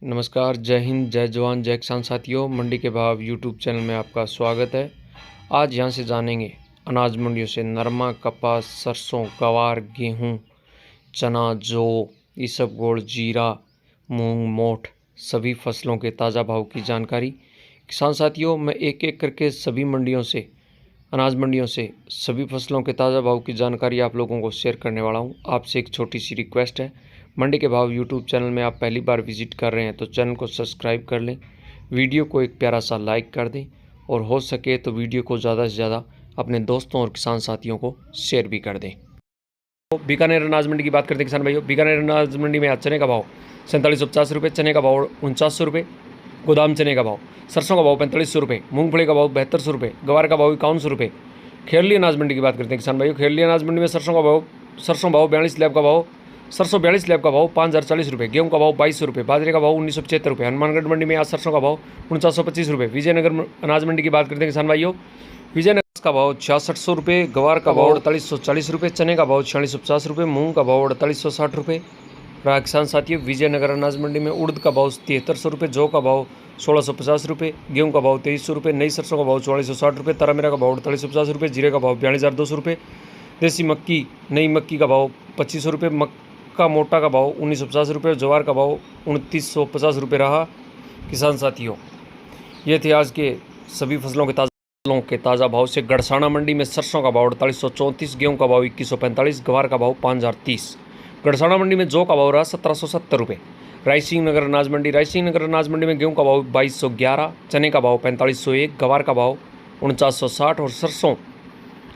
नमस्कार, जय हिंद, जय जवान, जय किसान साथियों। मंडी के भाव यूट्यूब चैनल में आपका स्वागत है। आज यहाँ से जानेंगे अनाज मंडियों से नरमा, कपास, सरसों, गवार, गेहूँ, चना, जौ, इसबगोल, जीरा, मूंग, मोठ सभी फसलों के ताज़ा भाव की जानकारी। किसान साथियों, मैं एक एक करके सभी मंडियों से, अनाज मंडियों से सभी फसलों के ताज़ा भाव की जानकारी आप लोगों को शेयर करने वाला हूँ। आपसे एक छोटी सी रिक्वेस्ट है, मंडी के भाव यूट्यूब चैनल में आप पहली बार विजिट कर रहे हैं तो चैनल को सब्सक्राइब कर लें, वीडियो को एक प्यारा सा लाइक कर दें और हो सके तो वीडियो को ज़्यादा से ज़्यादा अपने दोस्तों और किसान साथियों को शेयर भी कर दें। बीकानेर अनाज मंडी की बात करते हैं किसान भाइयों। बीकानेर अनाज मंडी में आज चने का भाव 4750 रुपये, चने का भाव 4900 रुपये, गोदाम चने का भाव, सरसों का भाव 4500 रुपये, मूंगफली का भाव 7200 रुपये, गवार का भाव 5100 रुपये। खेरली अनाज मंडी की बात करते हैं किसान भाइयों। खेरली अनाज मंडी में सरसों भाव 42 लैब का भाव, सरसों 42 लैब का भाव 5040 रुपये, गेहूं का भाव 2200 रुपये, बाजरे का भाव 1975 रुपये। हनुमानगढ़ मंडी में आज सरसों का भाव 4925 रुपये। विजयनगर अनाज मंडी की बात करते हैं किसान भाइयों। विजयनगर का भाव 6600 रुपये, गवार का भाव 4840 रुपये, चने का भाव 4650 रुपये, मूंग का भाव 4860 रुपये। किसान साथियों, विजयनगर अनाज मंडी में उड़द का भाव 7300 रुपये, जौ का भाव 1650 रुपये, गेहूं का भाव 2300 रुपये, नई सरसों का भाव 4460 रुपये, तारामीरा का भाव 4850 रुपये, जीरे का भाव 42200 रुपये, देसी मक्की नई मक्की का भाव 2500 रुपये, मक्का मोटा का भाव 1950 रुपये, ज्वार का भाव 2950 रुपये रहा। किसान साथियों, ये थे आज के सभी फसलों के ताज़ा भाव से। गड़साना मंडी में सरसों का भाव 4834, गेहूं का भाव 2145, गवार का भाव 5030। गड़साना मंडी में जौ का भाव रहा 1770 रुपये। रायसिंह नगर अनाज मंडी में गेहूं का भाव 2211, चने का भाव 4501, गवार का भाव 4960 और सरसों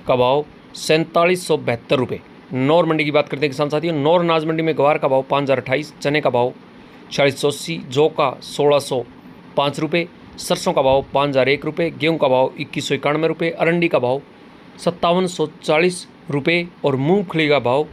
का भाव 4772 रुपये। नौर मंडी की बात करते हैं किसान साथियों। नौर अनाज मंडी में गवार का भाव 5028, चने का भाव 4680, जौ का 1605 रुपये, सरसों का भाव 5001 रुपये, गेहूँ का भाव 2191 रुपये, अरंडी का भाव 5740 रुपये और मूंगफली का भाव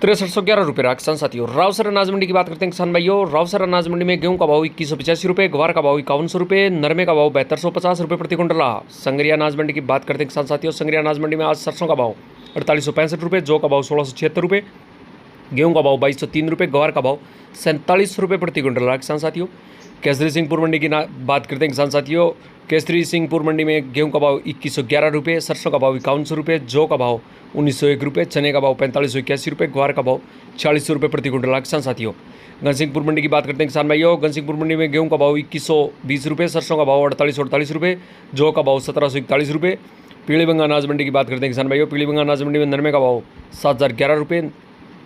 6311 रुपये रहा। किसान साथियों, रावसर अनाज मंडी की बात करते हैं किसान भाइयों। रावसर अनाज मंडी में गेहूं का भाव 2185 रुपये, गवार का भाव 5100 रुपये, नरमे का भाव 7250 रुपये प्रति क्विंटल रहा। संग्रिया अनाज मंडी की बात करते हैं किसान साथियों। संग्रिया अनाज मंडी में आज सरसों का भाव 4865 रुपये, जौ का भाव 1676 रुपये, गेहूं का भाव 2203 रुपये, गवार का भाव 47 रुपये प्रति क्विंटल रहा। किसान साथियों, केसरी सिंहपुर मंडी की बात करते हैं किसान साथियों। केसरी सिंहपुर मंडी में गेहूं का भाव 2111 रुपये, सरसों का भाव 5100 रुपये, जौ का भाव 1901 रुपये, चने का भाव 4581 रुपये, ग्वार का भाव 4600 रुपये प्रति क्विंटल। किसान साथियों, घनसिंहपुर मंडी की बात करते हैं किसान भाइयों। घनसिंहपुर मंडी में गेहूं का भाव 2120 रुपये, सरसों का भाव 4848 रुपये, जौ का भाव 1741 रुपये। पीलीबंगा अनाज मंडी की बात करते हैं किसान भाइयों। पीलीबंगा अनाज मंडी में नरमे का भाव 7011 रुपये,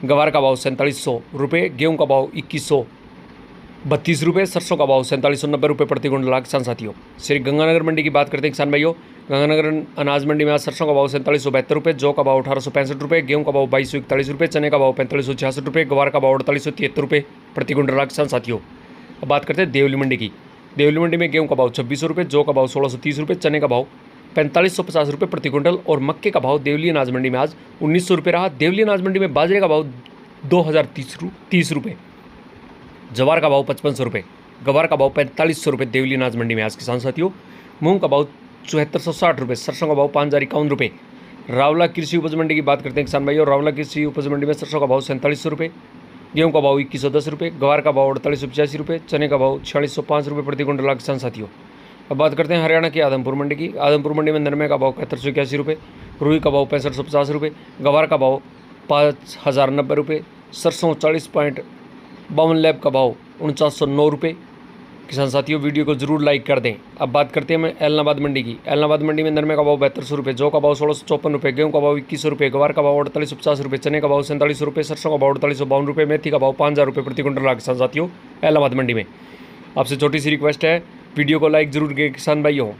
गवार का भाव 4700 रुपये, गेहूँ का भाव 2132 रुपये, सरसों का भाव 4790 रुपये प्रति क्विंटल। किसान साथियों, श्री गंगानगर मंडी की बात करते हैं किसान भाइयों। गंगानगर अनाज मंडी में आज सरसों का भाव 4772 रुपये, जौ का भाव 1865 रुपये, गेहूं का भाव 2241 रुपये, चने का भाव 4566 रुपये, गवार का भाव 4873 रुपये प्रति क्विंटल। किसान साथियों, अब बात करते हैं देवली मंडी की। देवली मंडी में गेहूं का भाव 2600 रुपये, जौ का भाव 1630 रुपये, चने का भाव 4550 रुपये प्रति क्विंटल और मक्के का भाव देवली अनाज मंडी में आज 1900 रुपये रहा। देवली अनाज मंडी में बाजरे का भाव 2030 रुपये, जवार का भाव 5500 रुपये, गवार का भाव 4500 रुपये देवली अनाज मंडी में आज। किसान साथियों, मूंग का भाव 7460 रुपये, सरसों का भाव 5051 रुपये। रावला कृषि उपज मंडी की बात करते हैं किसान भाइयों। रावला कृषि उपज मंडी में सरसों का भाव 4700 रुपये, गेहूं का भाव 2110 रुपये, गवार का भाव 4885 रुपये, चने का भाव 4605 रुपये प्रति क्विंटल। किसान साथियों, अब बात करते हैं हरियाणा की आदमपुर मंडी की। आदमपुर मंडी में नरमे का भाव 7181 रुपये, रुई का भाव 6550 रुपये, गवार का भाव 5090 रुपये, सरसों 40.52 लैब का भाव 4909 रुपये। किसान साथियों, वीडियो को जरूर लाइक कर दें। अब बात करते हैं मैं एलनाबाद मंडी की। एलनाबाद मंडी में नरमे का भाव 7200 रुपये, जौ का भाव 1654 रुपये, गेहूं का भाव 2100 रुपये, गवार का भाव 4850 रुपये, चने का भाव 4700 रुपये, सरसों का भाव 4852 रुपये, मेथी का भाव 5000 रुपये प्रति क्विंटल। किसान साथियों, एलनाबाद मंडी में आपसे छोटी सी रिक्वेस्ट है, वीडियो को लाइक जरूर करें किसान भाइयों।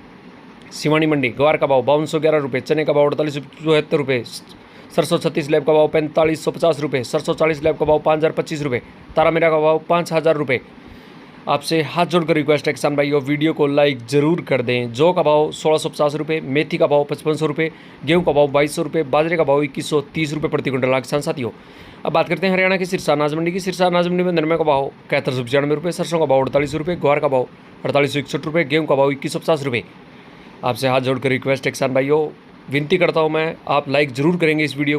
सिवानी मंडी, गवार का भाव 5211 रुपये, चने का भाव 4874 रुपये, सरसों 36 लैब का भाव 4550 रुपये, सरसों 40 लैब का भाव 5025 रुपये, तारामीरा का भाव 5000 रुपये। आपसे हाथ जोड़कर रिक्वेस्ट है किसान भाइयों, वीडियो को लाइक जरूर कर दें। जौ का भाव 1650 रुपये, मेथी का भाव 5500 रुपये, गेहूं का भाव 2200 रुपये, बाजरे का भाव 2130 रुपये प्रति क्विंटल। किसान साथियों, अब बात करते हैं हरियाणा की सिरसा अनाज मंडी की। सिरसा अनाज मंडी में नरमे का भाव 7195 रुपये, सरसों का भाव 48 रुपये, ग्वार का भाव 4861 रुपये, गेहूं का भाव 2150 रुपये। आपसे हाथ जोड़कर रिक्वेस्ट है किसान भाइयों, विनती करता हूं मैं, आप लाइक जरूर करेंगे इस वीडियो